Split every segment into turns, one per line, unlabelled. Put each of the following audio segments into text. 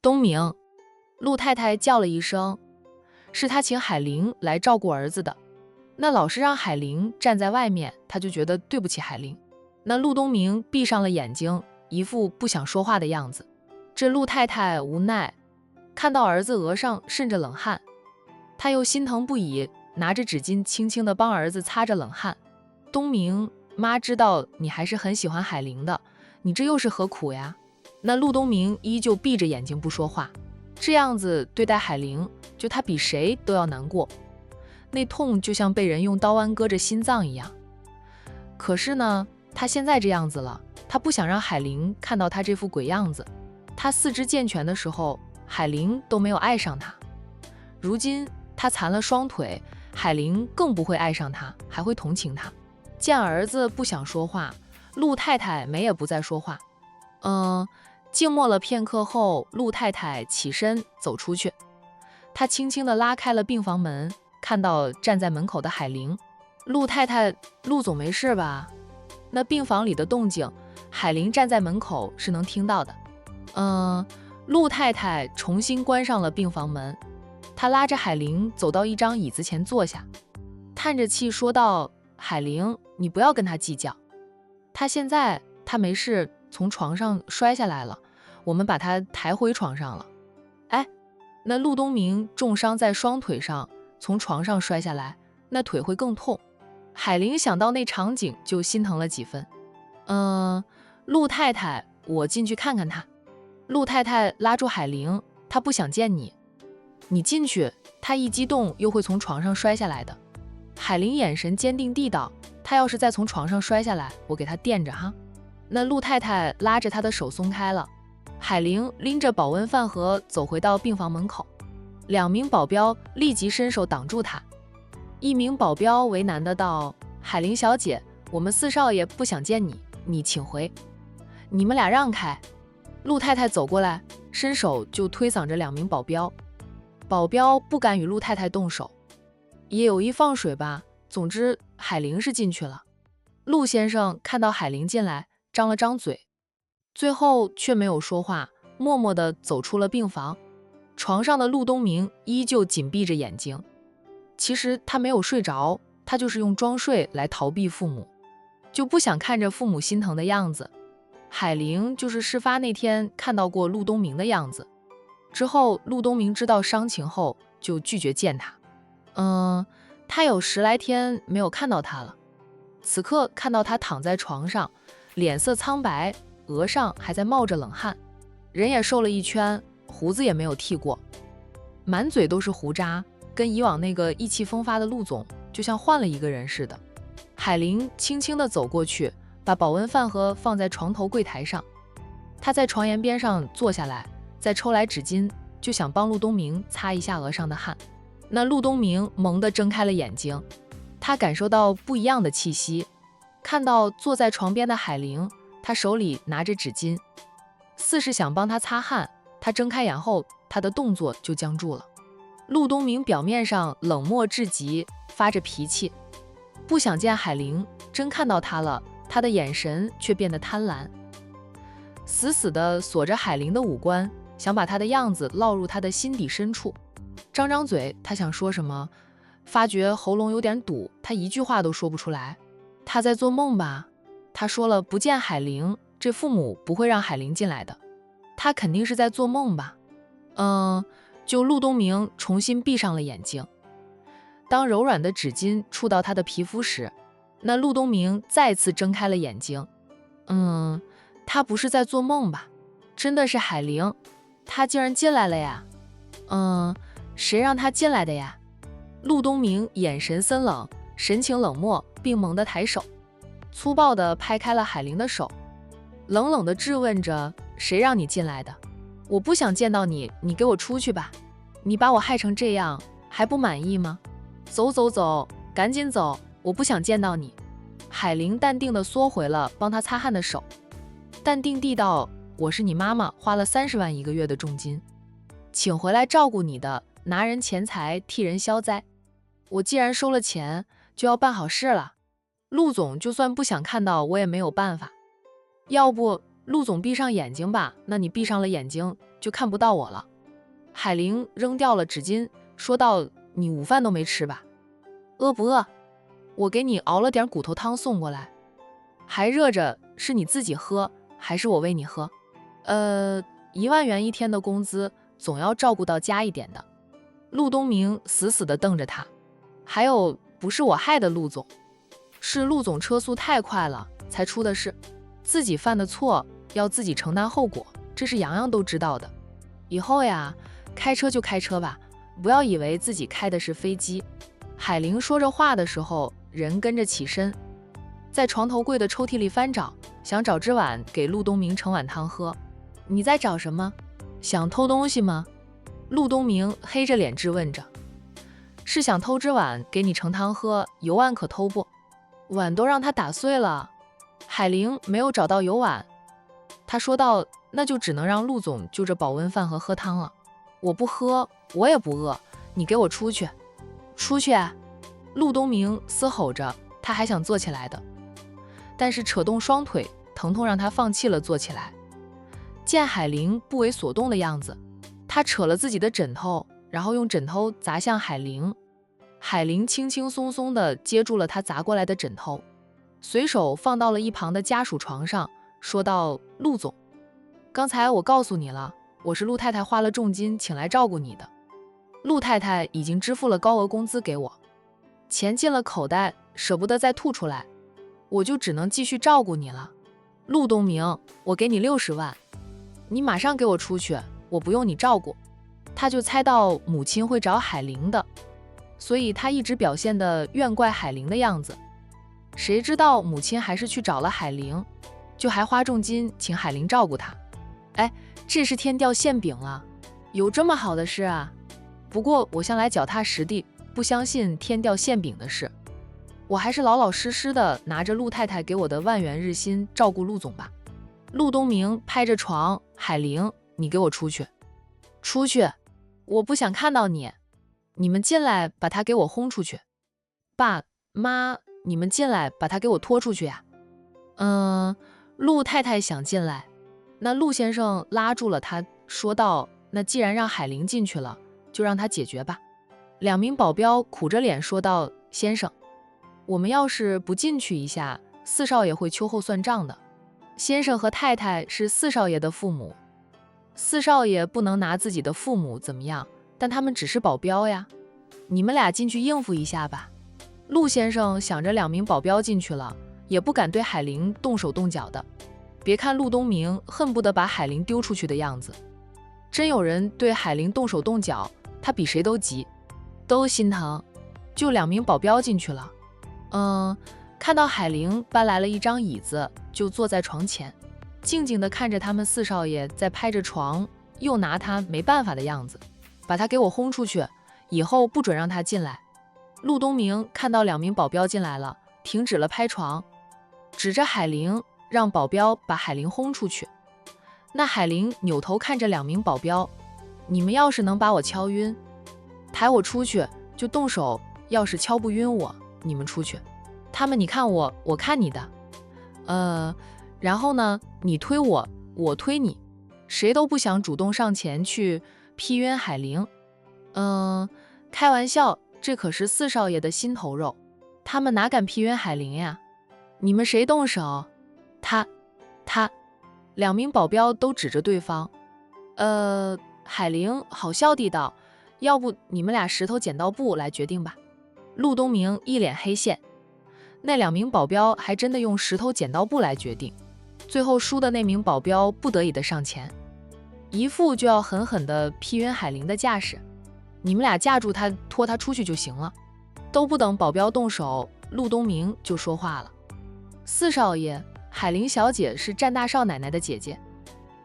东明，陆太太叫了一声，是她请海玲来照顾儿子的。那老是让海玲站在外面，她就觉得对不起海玲。那陆东明闭上了眼睛，一副不想说话的样子。这陆太太无奈，看到儿子额上渗着冷汗，她又心疼不已，拿着纸巾轻轻地帮儿子擦着冷汗。东明，妈知道你还是很喜欢海玲的，你这又是何苦呀？那陆东明依旧闭着眼睛不说话，这样子对待海玲，就他比谁都要难过，那痛就像被人用刀剜割着心脏一样。可是呢，他现在这样子了，他不想让海玲看到他这副鬼样子。他四肢健全的时候，海玲都没有爱上他，如今他残了双腿，海玲更不会爱上他，还会同情他。见儿子不想说话，陆太太没也不再说话。静默了片刻后，陆太太起身走出去，她轻轻地拉开了病房门，看到站在门口的海玲。陆太太，陆总没事吧？那病房里的动静，海玲站在门口是能听到的。陆太太重新关上了病房门，她拉着海玲走到一张椅子前坐下，叹着气说道：海玲，你不要跟他计较，他没事，从床上摔下来了，我们把他抬回床上了。哎，那陆东明重伤在双腿上，从床上摔下来，那腿会更痛。海玲想到那场景就心疼了几分。陆太太，我进去看看他。陆太太拉住海玲，她不想见你，你进去，她一激动又会从床上摔下来的。海玲眼神坚定地道，她要是再从床上摔下来，我给她垫着哈。那陆太太拉着她的手松开了，海玲拎着保温饭盒走回到病房门口，两名保镖立即伸手挡住她。一名保镖为难的道：海玲小姐，我们四少爷不想见你，你请回。你们俩让开。陆太太走过来，伸手就推搡着两名保镖，保镖不敢与陆太太动手，也有意放水吧。总之，海玲是进去了。陆先生看到海玲进来，张了张嘴，最后却没有说话，默默地走出了病房。床上的陆东明依旧紧闭着眼睛，其实他没有睡着，他就是用装睡来逃避父母，就不想看着父母心疼的样子。海玲就是事发那天看到过陆东明的样子，之后陆东明知道伤情后就拒绝见他。他有10来天没有看到他了，此刻看到他躺在床上，脸色苍白，额上还在冒着冷汗，人也瘦了一圈，胡子也没有剃过，满嘴都是胡渣，跟以往那个意气风发的陆总就像换了一个人似的。海玲轻轻地走过去，把保温饭盒放在床头柜台上，她在床沿边上坐下来，再抽来纸巾，就想帮陆东明擦一下额上的汗。那陆东明猛地睁开了眼睛，他感受到不一样的气息，看到坐在床边的海玲，他手里拿着纸巾，似是想帮他擦汗。他睁开眼后，他的动作就僵住了。陆东明表面上冷漠至极，发着脾气，不想见海玲，真看到他了，他的眼神却变得贪婪，死死地锁着海玲的五官，想把她的样子烙入他的心底深处。张张嘴，他想说什么，发觉喉咙有点堵，他一句话都说不出来。他在做梦吧？他说了不见海玲，这父母不会让海玲进来的，他肯定是在做梦吧。就陆东明重新闭上了眼睛。当柔软的纸巾触到他的皮肤时，那陆东明再次睁开了眼睛。他不是在做梦吧？真的是海玲，他竟然进来了呀。谁让他进来的呀？陆东明眼神森冷，神情冷漠，并猛地抬手，粗暴地拍开了海玲的手，冷冷地质问着：谁让你进来的？我不想见到你，你给我出去吧！你把我害成这样，还不满意吗？走走走，赶紧走，我不想见到你。海玲淡定地缩回了帮他擦汗的手，淡定地道：我是你妈妈花了30万1个月的重金请回来照顾你的，拿人钱财替人消灾，我既然收了钱，就要办好事了。陆总就算不想看到，我也没有办法。要不陆总闭上眼睛吧，那你闭上了眼睛就看不到我了。海玲扔掉了纸巾，说道：“你午饭都没吃吧？饿不饿？我给你熬了点骨头汤送过来，还热着，是你自己喝，还是我喂你喝？10000元一天的工资，总要照顾到家一点的。”陆东明死死地瞪着他。还有，不是我害的陆总，是陆总车速太快了才出的事，自己犯的错要自己承担后果，这是洋洋都知道的。以后呀，开车就开车吧，不要以为自己开的是飞机。海玲说着话的时候，人跟着起身，在床头柜的抽屉里翻找，想找只碗给陆东明盛碗汤喝。你在找什么？想偷东西吗？陆东明黑着脸质问着。是想偷只碗给你盛汤喝，有碗可偷不？碗都让他打碎了。海玲没有找到有碗，他说道：“那就只能让陆总就着保温饭和喝汤了。我不喝，我也不饿，你给我出去！出去！”陆东明嘶吼着，他还想坐起来的，但是扯动双腿，疼痛让他放弃了坐起来。见海玲不为所动的样子，他扯了自己的枕头，然后用枕头砸向海玲。海玲轻轻松松地接住了他砸过来的枕头，随手放到了一旁的家属床上，说道：“陆总，刚才我告诉你了，我是陆太太花了重金请来照顾你的。陆太太已经支付了高额工资给我，钱进了口袋，舍不得再吐出来，我就只能继续照顾你了。陆东明，我给你60万，你马上给我出去，我不用你照顾。”他就猜到母亲会找海玲的，所以他一直表现得怨怪海玲的样子。谁知道母亲还是去找了海玲，就还花重金请海玲照顾他。哎，这是天掉馅饼了，有这么好的事啊？不过我向来脚踏实地，不相信天掉馅饼的事。我还是老老实实的拿着陆太太给我的10000元日薪照顾陆总吧。陆东明拍着床：“海玲，你给我出去！出去！我不想看到你！你们进来把他给我轰出去！爸妈，你们进来把他给我拖出去呀！”陆太太想进来，那陆先生拉住了他，说道：“那既然让海玲进去了，就让他解决吧。”2名保镖苦着脸说道：“先生，我们要是不进去一下，4少爷会秋后算账的。先生和太太是4少爷的父母，4少爷不能拿自己的父母怎么样，但他们只是保镖呀。你们俩进去应付一下吧。”陆先生想着2名保镖进去了，也不敢对海玲动手动脚的。别看陆东明恨不得把海玲丢出去的样子，真有人对海玲动手动脚，他比谁都急，都心疼。就2名保镖进去了，看到海玲搬来了一张椅子，就坐在床前，静静地看着他们4少爷在拍着床，又拿他没办法的样子。把他给我轰出去，以后不准让他进来。陆东明看到2名保镖进来了，停止了拍床，指着海玲，让保镖把海玲轰出去。那海玲扭头看着2名保镖：“你们要是能把我敲晕，抬我出去就动手；要是敲不晕我，你们出去。他们你看我，我看你的。然后呢，你推我，我推你，谁都不想主动上前去劈晕海玲。开玩笑，这可是4少爷的心头肉，他们哪敢劈晕海玲呀？你们谁动手？他。”2名保镖都指着对方。海玲好笑地道：“要不你们俩石头剪刀布来决定吧。”陆东明一脸黑线。那2名保镖还真的用石头剪刀布来决定，最后输的那名保镖不得已的上前，一副就要狠狠地劈晕海玲的架势。你们俩架住他，拖他出去就行了。都不等保镖动手，陆东明就说话了：“4少爷，海玲小姐是战大少奶奶的姐姐，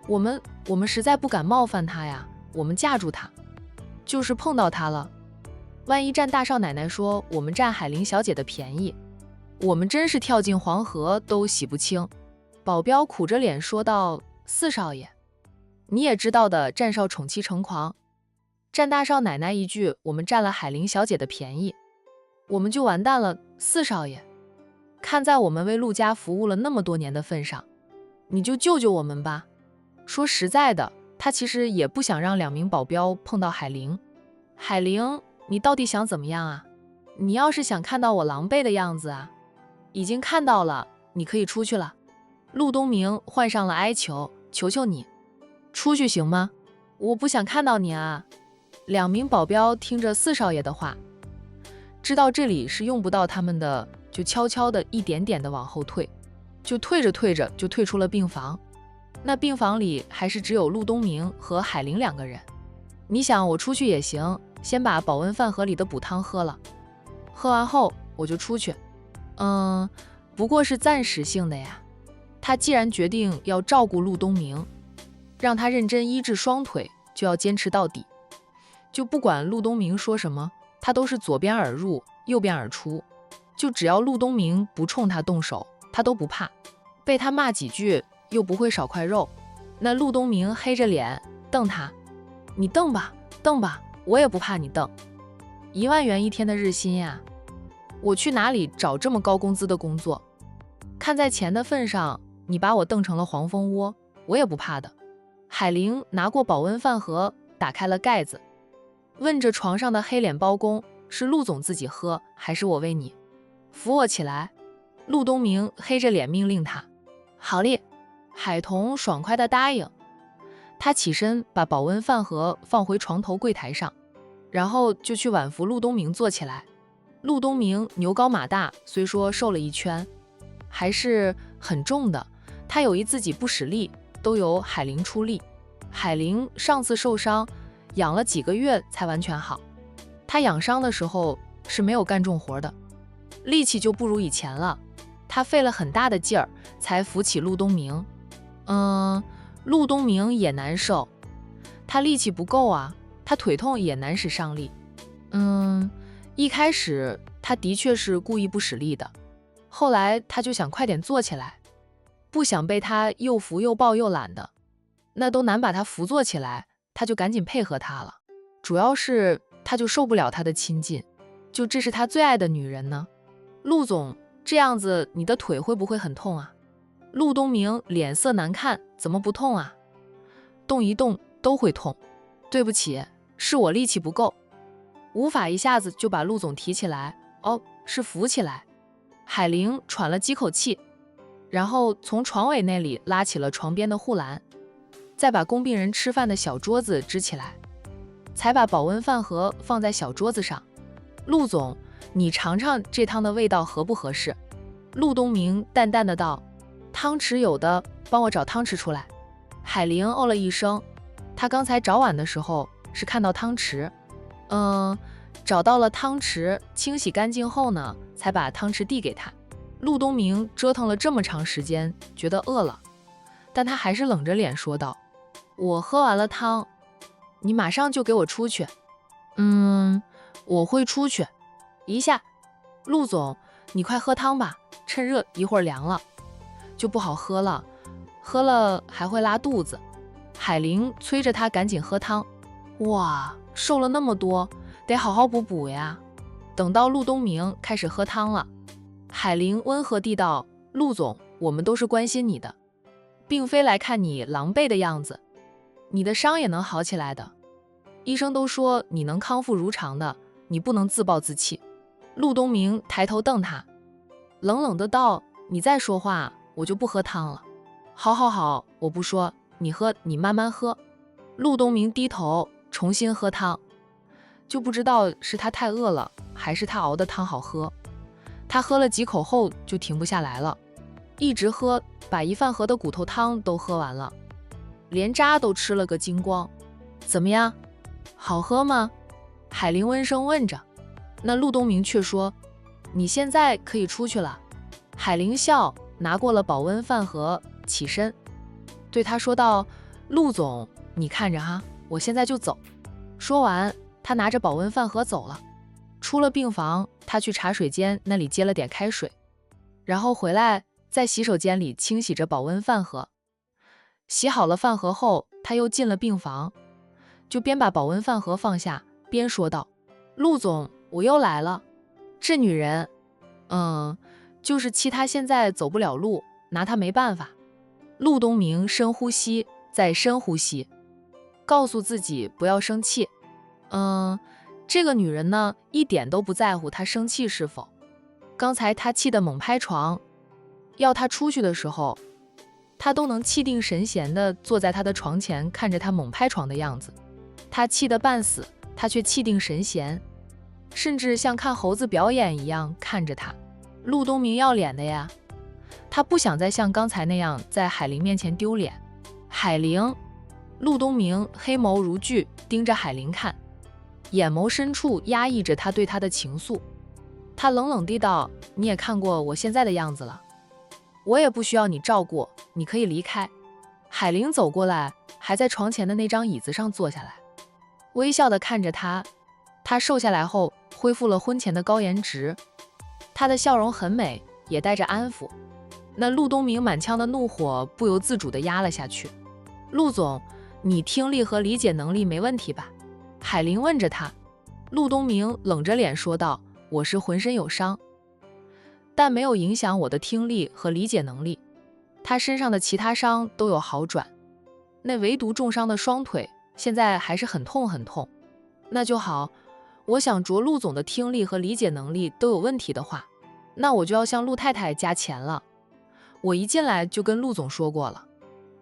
我们实在不敢冒犯她呀，我们架住她，就是碰到她了，万一战大少奶奶说我们占海玲小姐的便宜，我们真是跳进黄河都洗不清。”保镖苦着脸说道：“4少爷，你也知道的，战少宠妻成狂，战大少奶奶一句我们占了海玲小姐的便宜，我们就完蛋了。4少爷，看在我们为陆家服务了那么多年的份上，你就救救我们吧。说实在的，他其实也不想让2名保镖碰到海玲。海玲，你到底想怎么样啊？你要是想看到我狼狈的样子啊，已经看到了，你可以出去了。陆东明换上了哀求，求求你，出去行吗？我不想看到你啊。2名保镖听着4少爷的话，知道这里是用不到他们的，就悄悄的一点点的往后退，就退着退着就退出了病房。那病房里还是只有陆东明和海玲2个人。你想我出去也行，先把保温饭盒里的补汤喝了，喝完后我就出去。不过是暂时性的呀。他既然决定要照顾陆东明，让他认真医治双腿，就要坚持到底。就不管陆东明说什么，他都是左边耳入，右边耳出。就只要陆东明不冲他动手，他都不怕。被他骂几句，又不会少块肉。那陆东明黑着脸瞪他，你瞪吧，瞪吧，我也不怕你瞪。1万元1天的日薪呀，我去哪里找这么高工资的工作？看在钱的份上，你把我瞪成了黄蜂窝，我也不怕的。海玲拿过保温饭盒，打开了盖子，问着床上的黑脸包公，是陆总自己喝，还是我喂你？扶我起来。陆东明黑着脸命令他。好嘞。海童爽快地答应。他起身把保温饭盒放回床头柜台上，然后就去挽扶陆东明坐起来。陆东明牛高马大，虽说瘦了1圈，还是很重的。他有意自己不使力，都由海玲出力。海玲上次受伤，养了几个月才完全好。他养伤的时候是没有干重活的，力气就不如以前了。他费了很大的劲儿才扶起陆东明。陆东明也难受，他力气不够啊，他腿痛也难使上力。一开始他的确是故意不使力的，后来他就想快点坐起来，不想被他又扶又抱又揽的，那都难把他扶坐起来，他就赶紧配合他了。主要是他就受不了他的亲近，就这是他最爱的女人呢。陆总，这样子你的腿会不会很痛啊？陆东明脸色难看，怎么不痛啊？动一动都会痛。对不起，是我力气不够，无法一下子就把陆总提起来。哦，是扶起来。海玲喘了几口气，然后从床尾那里拉起了床边的护栏，再把供病人吃饭的小桌子支起来，才把保温饭盒放在小桌子上。陆总，你尝尝这汤的味道合不合适？陆东明淡淡的道。汤匙有的，帮我找汤匙出来。海玲哦了一声，她刚才找碗的时候是看到汤匙，找到了汤匙，清洗干净后呢，才把汤匙递给他。陆东明折腾了这么长时间，觉得饿了，但他还是冷着脸说道：我喝完了汤，你马上就给我出去。我会出去一下。陆总，你快喝汤吧，趁热，一会儿凉了就不好喝了，喝了还会拉肚子。海玲催着他赶紧喝汤。哇，瘦了那么多，得好好补补呀。等到陆东明开始喝汤了，海玲温和地道：陆总，我们都是关心你的，并非来看你狼狈的样子，你的伤也能好起来的，医生都说你能康复如常的，你不能自暴自弃。陆东明抬头瞪他，冷冷的道：你再说话我就不喝汤了。好好好，我不说，你喝，你慢慢喝。陆东明低头重新喝汤，就不知道是他太饿了，还是他熬的汤好喝。他喝了几口后就停不下来了，一直喝，把1饭盒的骨头汤都喝完了，连渣都吃了个精光。怎么样，好喝吗？海玲温声问着。那陆东明却说：你现在可以出去了。海玲笑，拿过了保温饭盒，起身对他说道：陆总，你看着哈，我现在就走。说完，他拿着保温饭盒走了。出了病房，他去茶水间那里接了点开水，然后回来在洗手间里清洗着保温饭盒。洗好了饭盒后，他又进了病房，就边把保温饭盒放下，边说道：陆总，我又来了。这女人，就是气他现在走不了路，拿他没办法。陆东明深呼吸，再深呼吸，告诉自己不要生气。这个女人呢，一点都不在乎她生气是否。刚才她气得猛拍床，要她出去的时候，她都能气定神闲地坐在她的床前，看着她猛拍床的样子。她气得半死，她却气定神闲，甚至像看猴子表演一样看着她。陆东明要脸的呀，他不想再像刚才那样在海玲面前丢脸。海玲，陆东明黑眸如炬盯着海玲看，眼眸深处压抑着他对她的情愫。他冷冷地道：你也看过我现在的样子了，我也不需要你照顾，你可以离开。海玲走过来，还在床前的那张椅子上坐下来，微笑地看着他。他瘦下来后恢复了婚前的高颜值，他的笑容很美，也带着安抚。那陆东明满腔的怒火不由自主地压了下去。陆总，你听力和理解能力没问题吧？海玲问着他。陆东明冷着脸说道：我是浑身有伤，但没有影响我的听力和理解能力。他身上的其他伤都有好转，那唯独重伤的双腿现在还是很痛很痛。那就好，我想着陆总的听力和理解能力都有问题的话，那我就要向陆太太加钱了。我一进来就跟陆总说过了，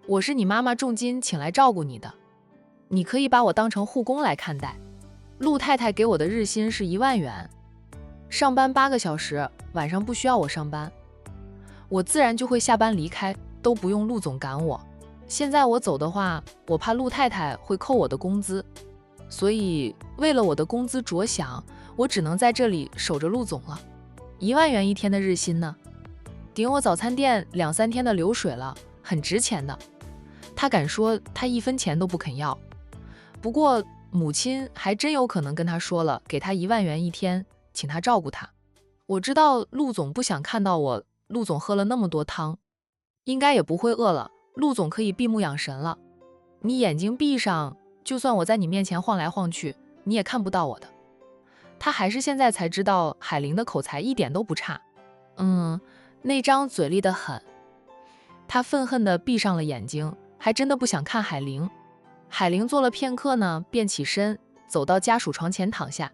我是你妈妈重金请来照顾你的，你可以把我当成护工来看待。陆太太给我的日薪是1万元，上班8个小时，晚上不需要我上班，我自然就会下班离开，都不用陆总赶我。现在我走的话，我怕陆太太会扣我的工资，所以为了我的工资着想，我只能在这里守着陆总了。1万元一天的日薪呢，顶我早餐店2、3天的流水了，很值钱的。他敢说他1分钱都不肯要。不过母亲还真有可能跟他说了，给他1万元一天，请他照顾他。我知道陆总不想看到我，陆总喝了那么多汤，应该也不会饿了，陆总可以闭目养神了。你眼睛闭上，就算我在你面前晃来晃去，你也看不到我的。他还是现在才知道海玲的口才一点都不差，那张嘴利得很。他愤恨地闭上了眼睛，还真的不想看海玲。海玲坐了片刻呢，便起身走到家属床前躺下。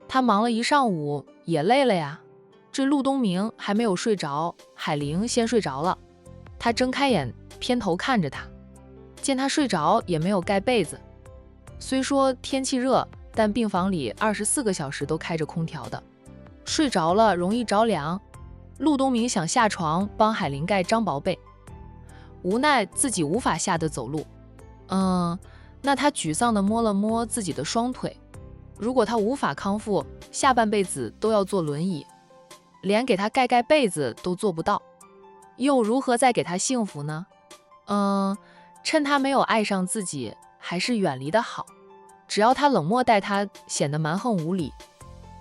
他忙了一上午，也累了呀。这陆东明还没有睡着，海玲先睡着了。他睁开眼，偏头看着他，见他睡着也没有盖被子。虽说天气热，但病房里24个小时都开着空调的，睡着了容易着凉。陆东明想下床帮海玲盖张薄被，无奈自己无法下得走路。那他沮丧地摸了摸自己的双腿，如果他无法康复，下半辈子都要坐轮椅，连给他盖被子都做不到，又如何再给他幸福呢？趁他没有爱上自己，还是远离的好。只要他冷漠待他，显得蛮横无理，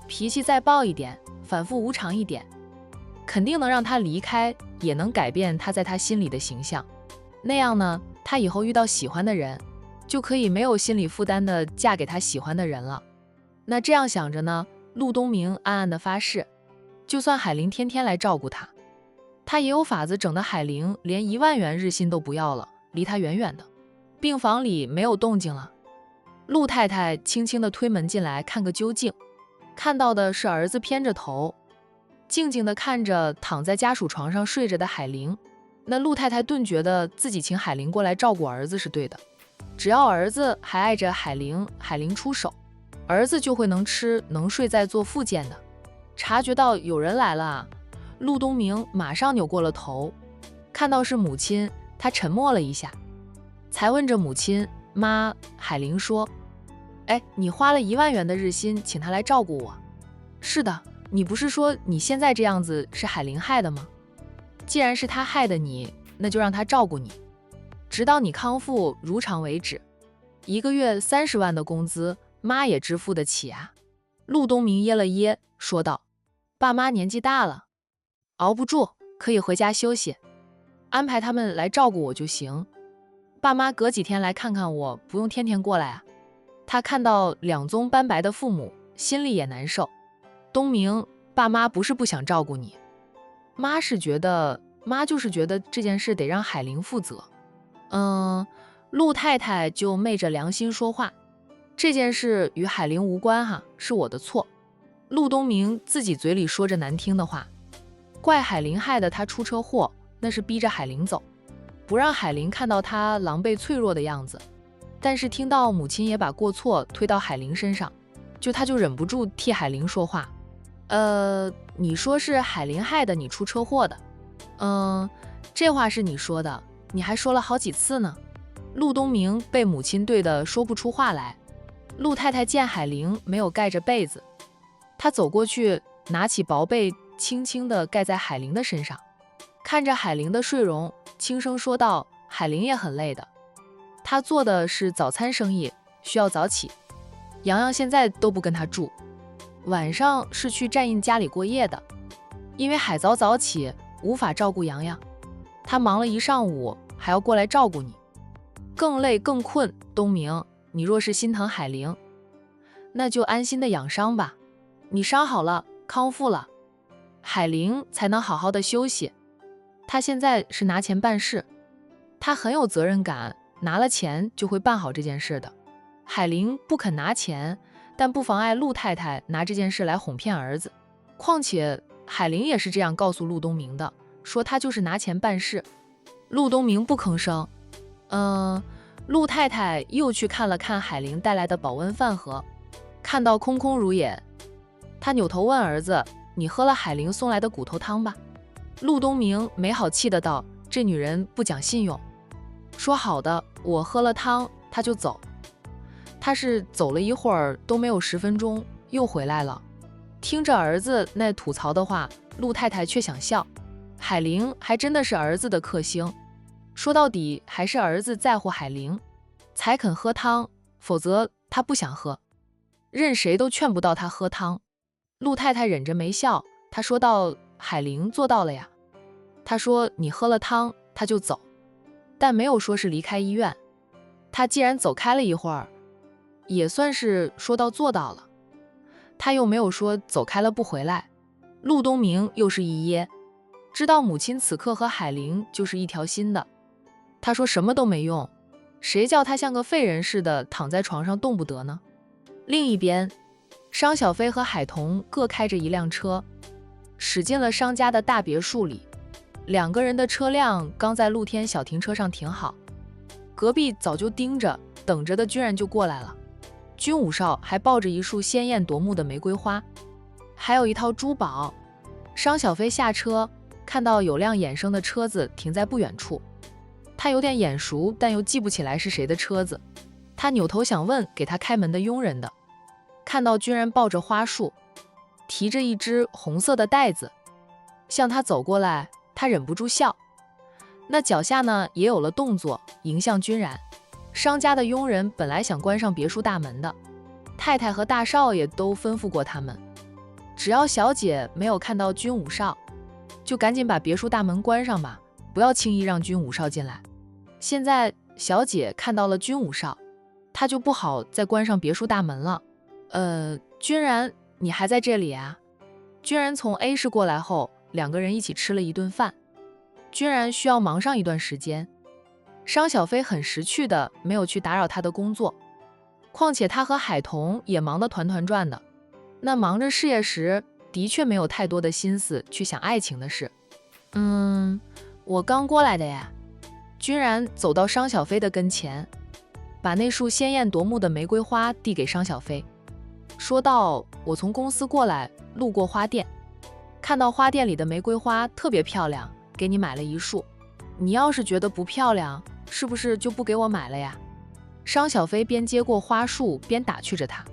脾气再暴一点，反复无常一点，肯定能让他离开，也能改变他在他心里的形象。那样呢，他以后遇到喜欢的人，就可以没有心理负担的嫁给他喜欢的人了。那这样想着呢，陆东明暗暗的发誓，就算海玲天天来照顾他，他也有法子整得海玲连1万元日薪都不要了，离他远远的。病房里没有动静了，陆太太轻轻地推门进来看个究竟，看到的是儿子偏着头，静静地看着躺在家属床上睡着的海玲。那陆太太顿觉得自己请海玲过来照顾儿子是对的，只要儿子还爱着海玲，海玲出手，儿子就会能吃能睡再做复健的。察觉到有人来了啊，陆东明马上扭过了头，看到是母亲，他沉默了一下，才问着母亲：妈，海玲说，你花了1万元的日薪请他来照顾我。是的，你不是说你现在这样子是海玲害的吗？既然是他害的你，那就让他照顾你，直到你康复如常为止。1个月30万的工资，妈也支付得起啊。陆东明噎了噎，说道：爸妈年纪大了，熬不住，可以回家休息，安排他们来照顾我就行。爸妈隔几天来看看我，不用天天过来啊。他看到两宗斑白的父母，心里也难受。东明，爸妈不是不想照顾你，妈就是觉得这件事得让海玲负责。陆太太就昧着良心说话，这件事与海玲无关哈，是我的错。陆东明自己嘴里说着难听的话，怪海玲害得他出车祸，那是逼着海玲走，不让海玲看到他狼狈脆弱的样子。但是听到母亲也把过错推到海玲身上，他就忍不住替海玲说话。你说是海玲害的你出车祸的。这话是你说的，你还说了好几次呢。陆东明被母亲对得说不出话来。陆太太见海玲没有盖着被子，她走过去拿起薄被轻轻地盖在海玲的身上，看着海玲的睡容，轻声说道：海玲也很累的，她做的是早餐生意，需要早起。洋洋现在都不跟她住，晚上是去战印家里过夜的，因为海早早起无法照顾洋洋，他忙了一上午还要过来照顾你，更累更困。东明，你若是心疼海玲，那就安心的养伤吧，你伤好了康复了，海玲才能好好的休息。他现在是拿钱办事，他很有责任感，拿了钱就会办好这件事的。海玲不肯拿钱，但不妨碍陆太太拿这件事来哄骗儿子。况且海玲也是这样告诉陆东明的，说他就是拿钱办事。陆东明不吭声。陆太太又去看了看海玲带来的保温饭盒，看到空空如也，她扭头问儿子：你喝了海玲送来的骨头汤吧？陆东明没好气的道：这女人不讲信用。说好的，我喝了汤她就走。他是走了一会儿都没有10分钟又回来了。听着儿子那吐槽的话，陆太太却想笑。海玲还真的是儿子的克星，说到底还是儿子在乎海玲，才肯喝汤，否则他不想喝，任谁都劝不到他喝汤。陆太太忍着没笑，她说道：海玲做到了呀。她说你喝了汤他就走，但没有说是离开医院。他既然走开了一会儿，也算是说到做到了，他又没有说走开了不回来。陆东明又是一噎，知道母亲此刻和海玲就是一条心的。他说什么都没用，谁叫他像个废人似的躺在床上动不得呢？另一边，商小飞和海童各开着一辆车，驶进了商家的大别墅里。2个人的车辆刚在露天小停车上停好，隔壁早就盯着等着的军人就过来了。军武少还抱着一束鲜艳夺目的玫瑰花，还有一套珠宝。商小飞下车，看到有辆衍生的车子停在不远处，他有点眼熟，但又记不起来是谁的车子。他扭头想问给他开门的佣人的，看到军人抱着花束，提着一只红色的袋子向他走过来，他忍不住笑，那脚下呢也有了动作，迎向军然。商家的佣人本来想关上别墅大门的，太太和大少爷都吩咐过他们，只要小姐没有看到军武少，就赶紧把别墅大门关上吧，不要轻易让军武少进来。现在小姐看到了军武少，她就不好再关上别墅大门了。军然，你还在这里啊？军然从 A 市过来后，2个人一起吃了一顿饭。军然需要忙上一段时间，商小飞很识趣的没有去打扰他的工作，况且他和海童也忙得团团转的，那忙着事业时的确没有太多的心思去想爱情的事。我刚过来的呀。军然走到商小飞的跟前，把那束鲜艳夺目的玫瑰花递给商小飞，说道：我从公司过来，路过花店，看到花店里的玫瑰花特别漂亮，给你买了一束。你要是觉得不漂亮，是不是就不给我买了呀？商小飞边接过花束边打趣着他。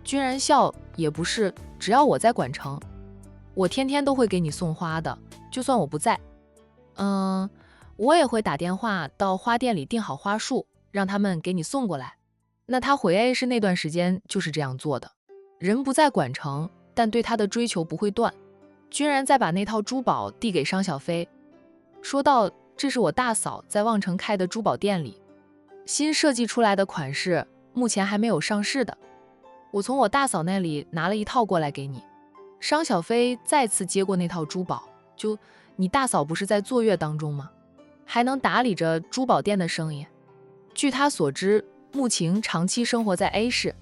军然笑，也不是，只要我在管城，我天天都会给你送花的，就算我不在。我也会打电话到花店里订好花束，让他们给你送过来。那他回 A 市那段时间就是这样做的，人不在管城，但对他的追求不会断。军然再把那套珠宝递给商小飞，说道：这是我大嫂在望城开的珠宝店里新设计出来的款式，目前还没有上市的，我从我大嫂那里拿了一套过来给你。商小飞再次接过那套珠宝，就你大嫂不是在坐月当中吗？还能打理着珠宝店的生意？据他所知，穆晴长期生活在 A 市，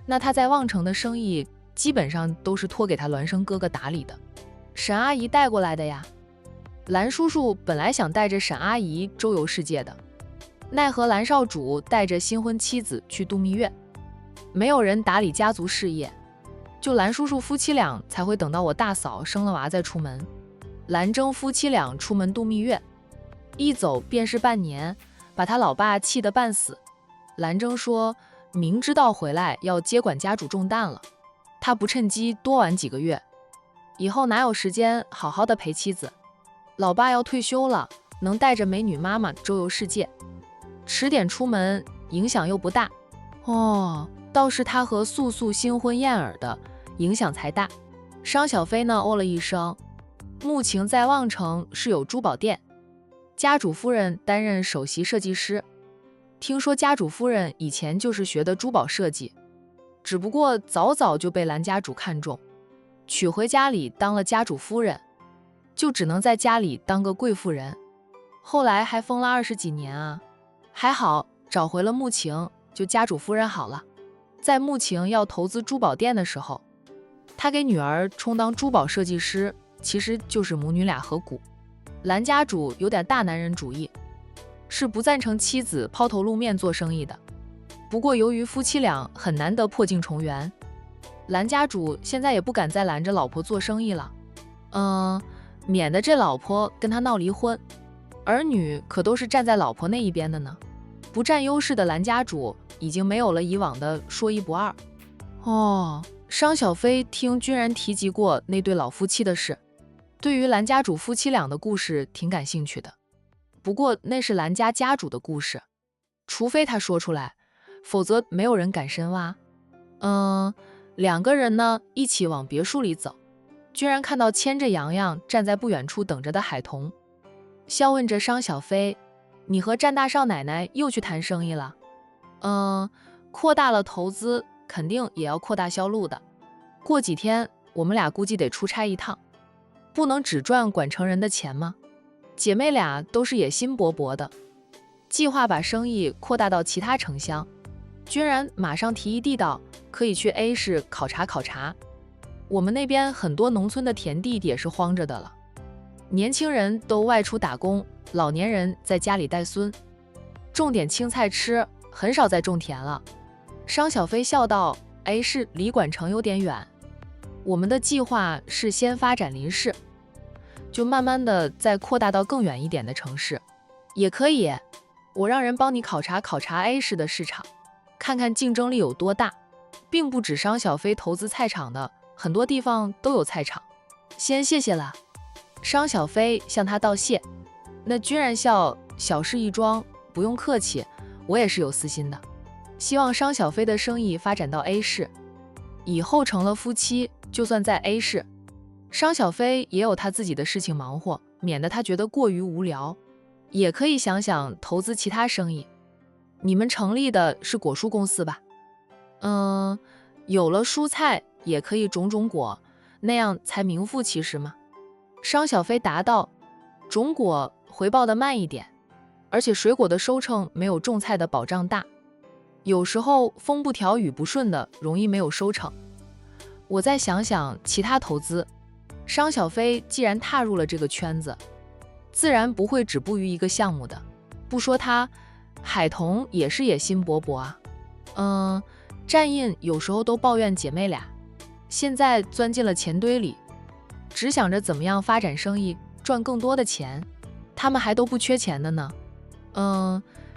那他在望城的生意基本上都是托给他孪生哥哥打理的。沈阿姨带过来的呀。蓝叔叔本来想带着沈阿姨周游世界的，奈何蓝少主带着新婚妻子去度蜜月，没有人打理家族事业，就蓝叔叔夫妻俩才会等到我大嫂生了娃再出门。蓝征夫妻俩出门度蜜月，一走便是半年，把他老爸气得半死。蓝征说明知道回来要接管家主重担了，他不趁机多玩几个月，以后哪有时间好好的陪妻子。老爸要退休了，能带着美女妈妈周游世界，迟点出门影响又不大。倒是他和素素新婚燕尔的影响才大。商小飞呢哦了一声，穆晴在望城是有珠宝店，家主夫人担任首席设计师。听说家主夫人以前就是学的珠宝设计，只不过早早就被蓝家主看中，娶回家里当了家主夫人，就只能在家里当个贵妇人。后来还疯了20几年啊，还好找回了穆晴，就家主夫人好了。在穆晴要投资珠宝店的时候，他给女儿充当珠宝设计师，其实就是母女俩合股。蓝家主有点大男人主义，是不赞成妻子抛头露面做生意的。不过由于夫妻俩很难得破镜重圆，蓝家主现在也不敢再拦着老婆做生意了，免得这老婆跟他闹离婚。儿女可都是站在老婆那一边的呢。不占优势的蓝家主已经没有了以往的说一不二。商小飞听君然提及过那对老夫妻的事，对于蓝家主夫妻俩的故事挺感兴趣的。不过那是蓝家家主的故事，除非他说出来，否则没有人敢深挖。两个人呢一起往别墅里走，君然看到牵着洋洋站在不远处等着的海童，笑问着商小飞，你和战大少奶奶又去谈生意了？扩大了投资，肯定也要扩大销路的。过几天我们俩估计得出差一趟，不能只赚管城人的钱吗？姐妹俩都是野心勃勃的，计划把生意扩大到其他城乡。君然马上提议地道，可以去 A 市考察考察。我们那边很多农村的田地也是荒着的了，年轻人都外出打工，老年人在家里带孙，种点青菜吃，很少再种田了。商小飞笑道：“A 市离管城有点远，我们的计划是先发展邻市，就慢慢的再扩大到更远一点的城市。也可以，我让人帮你考察考察 A 市的市场，看看竞争力有多大。并不止商小飞投资菜场的，很多地方都有菜场。先谢谢了。”商小飞向他道谢。那君然笑：“小事一桩，不用客气，我也是有私心的，希望商小飞的生意发展到 A 市，以后成了夫妻，就算在 A 市，商小飞也有他自己的事情忙活，免得他觉得过于无聊，也可以想想投资其他生意。你们成立的是果蔬公司吧？有了蔬菜也可以种种果，那样才名副其实嘛。”商小飞答道：“种果回报的慢一点，而且水果的收成没有种菜的保障大，有时候风不调雨不顺的，容易没有收成。我再想想其他投资。”商小飞既然踏入了这个圈子，自然不会止步于一个项目的。不说他，海童也是野心勃勃啊。战印有时候都抱怨姐妹俩现在钻进了钱堆里，只想着怎么样发展生意，赚更多的钱，他们还都不缺钱的呢。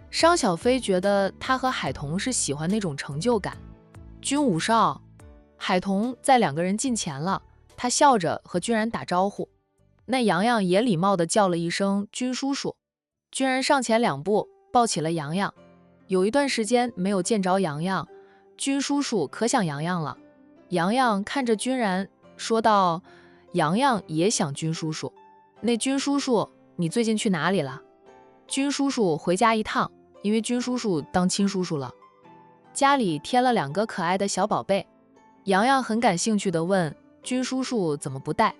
商小飞觉得他和海童是喜欢那种成就感。君武少，海童在两个人近前了，他笑着和君然打招呼。那洋洋也礼貌地叫了一声君叔叔。君然上前2步抱起了洋洋。有一段时间没有见着洋洋，君叔叔可想洋洋了。洋洋看着君然说道：“洋洋也想君叔叔。那君叔叔，你最近去哪里了？”君叔叔回家一趟，因为君叔叔当亲叔叔了，家里添了2个可爱的小宝贝。洋洋很感兴趣地问：“君叔叔怎么不带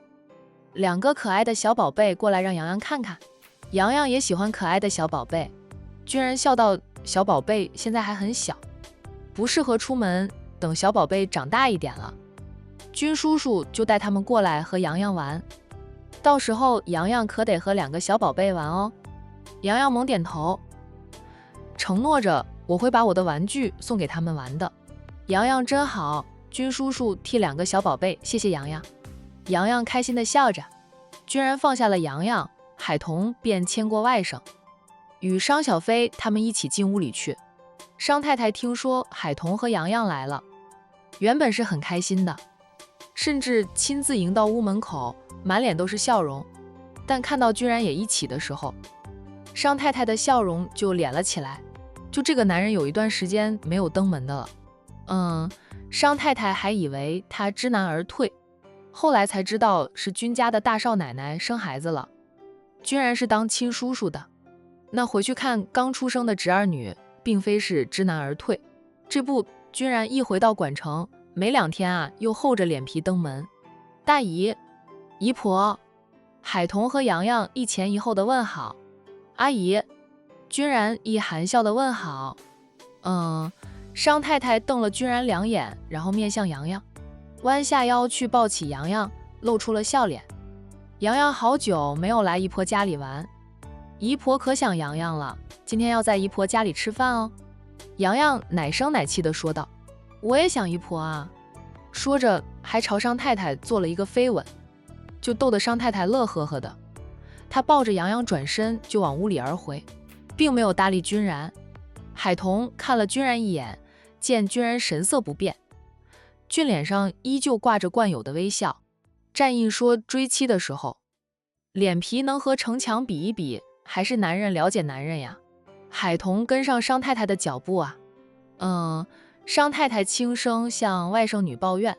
2个可爱的小宝贝过来让洋洋看看？”洋洋也喜欢可爱的小宝贝。君然笑道：“小宝贝现在还很小，不适合出门，等小宝贝长大一点了，君叔叔就带他们过来和洋洋玩，到时候洋洋可得和2个小宝贝玩哦。洋洋猛点头，承诺着我会把我的玩具送给他们玩的。洋洋真好，君叔叔替2个小宝贝谢谢洋洋。洋洋开心地笑着。君然放下了洋洋，海童便牵过外甥，与商小飞他们一起进屋里去。商太太听说海童和洋洋来了，原本是很开心的，甚至亲自迎到屋门口，满脸都是笑容。但看到君然也一起的时候，商太太的笑容就敛了起来。就这个男人有一段时间没有登门的了。商太太还以为他知难而退，后来才知道是君家的大少奶奶生孩子了，君然是当亲叔叔的。那回去看刚出生的侄儿女，并非是知难而退，这不，君然一回到管城，没2天啊，又厚着脸皮登门。大姨、姨婆，海童和洋洋一前一后的问好。阿姨，君然一含笑的问好。商太太瞪了君然2眼，然后面向洋洋，弯下腰去抱起洋洋，露出了笑脸。洋洋好久没有来姨婆家里玩，姨婆可想洋洋了，今天要在姨婆家里吃饭哦。洋洋奶声奶气地说道。我也想姨婆啊，说着还朝商太太做了一个飞吻，就逗得商太太乐呵呵的。她抱着洋洋转身就往屋里而回，并没有搭理君然。海童看了君然一眼，见君然神色不变，俊脸上依旧挂着惯有的微笑。战印说追妻的时候，脸皮能和城墙比一比，还是男人了解男人呀。海童跟上商太太的脚步啊。商太太轻声向外甥女抱怨，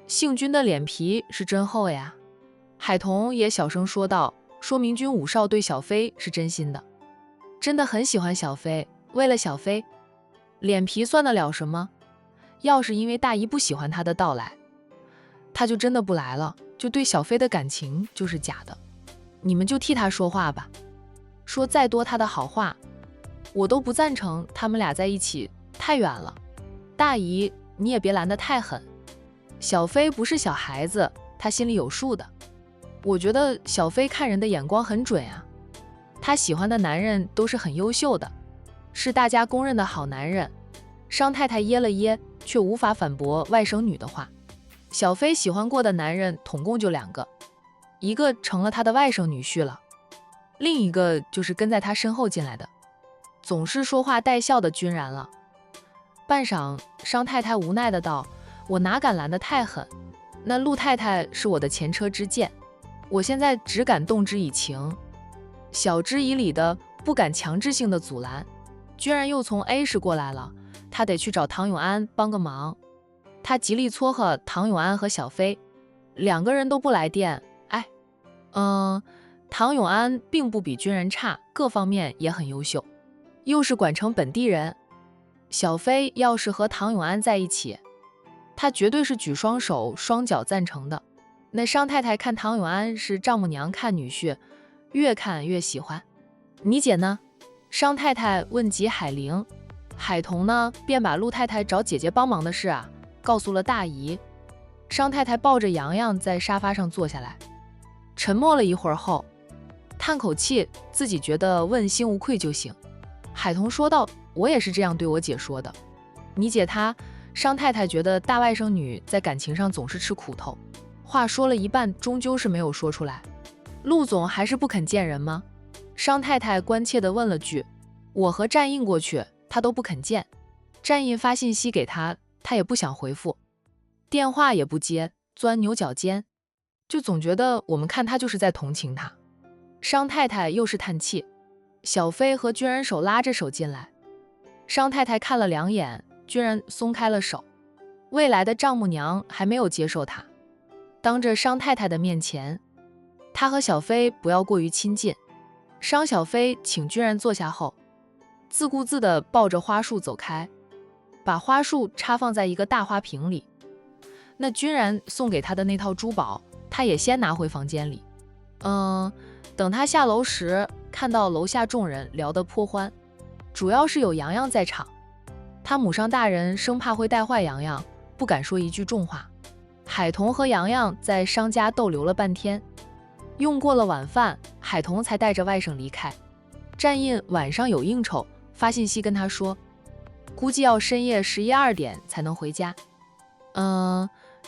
幸君的脸皮是真厚呀。海童也小声说道，说明君武少对小飞是真心的，真的很喜欢小飞，为了小飞，脸皮算得了什么？要是因为大姨不喜欢他的到来，他就真的不来了，就对小飞的感情就是假的。你们就替他说话吧，说再多他的好话，我都不赞成他们俩在一起，太远了。大姨，你也别拦得太狠，小飞不是小孩子，他心里有数的。我觉得小飞看人的眼光很准啊，他喜欢的男人都是很优秀的，是大家公认的好男人。商太太噎了噎，却无法反驳外甥女的话。小飞喜欢过的男人统共就2个，一个成了他的外甥女婿了，另一个就是跟在他身后进来的，总是说话带笑的君然了。半晌，商太太无奈的道，我哪敢拦得太狠，那陆太太是我的前车之鉴，我现在只敢动之以情，晓之以理的，不敢强制性的阻拦。君然又从 A 市过来了，他得去找唐永安帮个忙。他极力撮合唐永安和小飞，2个人都不来电。唐永安并不比君然差，各方面也很优秀，又是管城本地人。小飞要是和唐永安在一起，他绝对是举双手双脚赞成的。那商太太看唐永安是丈母娘看女婿，越看越喜欢。你姐呢？商太太问及海玲，海童呢便把陆太太找姐姐帮忙的事啊告诉了大姨。商太太抱着洋洋在沙发上坐下来，沉默了一会儿后，叹口气，自己觉得问心无愧就行。海童说道，我也是这样对我姐说的，你姐她，商太太觉得大外甥女在感情上总是吃苦头，话说了一半，终究是没有说出来。陆总还是不肯见人吗？商太太关切地问了句。我和战印过去，他都不肯见。战印发信息给他，他也不想回复，电话也不接，钻牛角尖，就总觉得我们看他就是在同情他。商太太又是叹气。小飞和君然手拉着手进来，商太太看了2眼，君然松开了手。未来的丈母娘还没有接受他，当着商太太的面前，他和小飞不要过于亲近。商小飞请君然坐下后，自顾自地抱着花束走开，把花束插放在一个大花瓶里。那君然送给他的那套珠宝，他也先拿回房间里。等他下楼时，看到楼下众人聊得颇欢，主要是有洋洋在场，他母上大人生怕会带坏洋洋，不敢说一句重话。海童和洋洋在商家逗留了半天，用过了晚饭，海童才带着外甥离开。战印晚上有应酬，发信息跟他说，估计要深夜11、2点才能回家。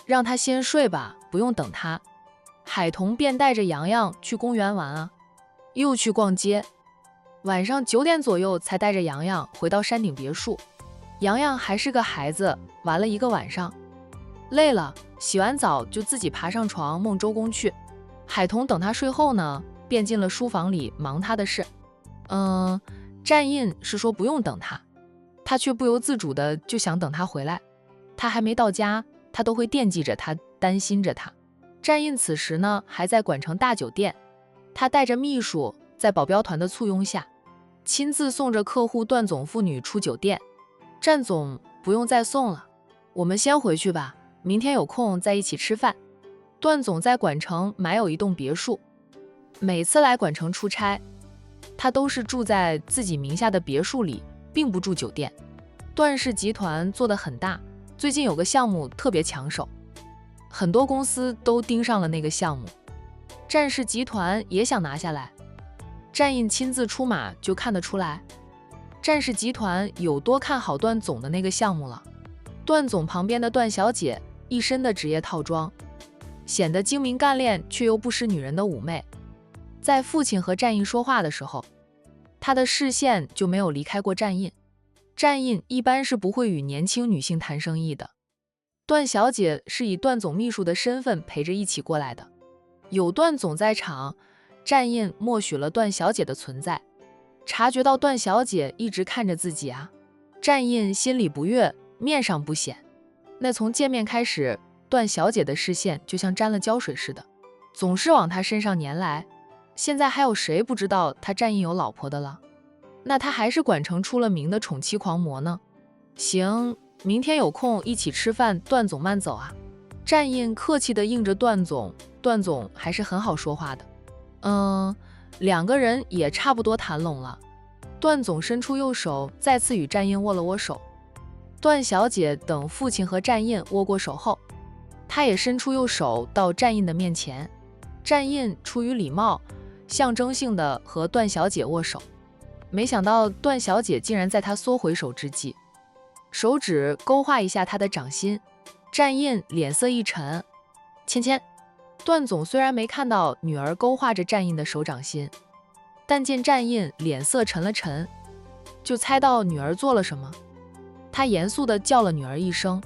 让他先睡吧，不用等他。海童便带着洋洋去公园玩啊，又去逛街。晚上9点左右才带着洋洋回到山顶别墅。洋洋还是个孩子，玩了1个晚上，累了，洗完澡就自己爬上床梦周公去。海童等他睡后呢，便进了书房里忙他的事。战印是说不用等他，他却不由自主的就想等他回来。他还没到家，他都会惦记着他，担心着他。战印此时呢，还在管城大酒店，他带着秘书，在保镖团的簇拥下，亲自送着客户段总父女出酒店。战总，不用再送了，我们先回去吧，明天有空再一起吃饭。段总在管城买有一栋别墅，每次来管城出差，他都是住在自己名下的别墅里，并不住酒店。段氏集团做得很大，最近有个项目特别抢手，很多公司都盯上了那个项目，战氏集团也想拿下来。战印亲自出马就看得出来，战氏集团有多看好段总的那个项目了。段总旁边的段小姐一身的职业套装，显得精明干练，却又不失女人的妩媚。在父亲和战印说话的时候，他的视线就没有离开过战印。战印一般是不会与年轻女性谈生意的，段小姐是以段总秘书的身份陪着一起过来的。有段总在场，战印默许了段小姐的存在。察觉到段小姐一直看着自己啊，战印心里不悦，面上不显。那从见面开始，段小姐的视线就像沾了胶水似的，总是往他身上粘来。现在还有谁不知道他战印有老婆的了？那他还是管城出了名的宠妻狂魔呢？行，明天有空一起吃饭，段总慢走啊。战印客气地应着段总，段总还是很好说话的。2个人也差不多谈拢了。段总伸出右手，再次与战印握了握手。段小姐等父亲和战印握过手后，她也伸出右手到战印的面前。战印出于礼貌，象征性的和段小姐握手。没想到段小姐竟然在她缩回手之际，手指勾画一下她的掌心。战印脸色一沉，芊芊。段总虽然没看到女儿勾画着战印的手掌心，但见战印脸色沉了沉，就猜到女儿做了什么。他严肃地叫了女儿一声，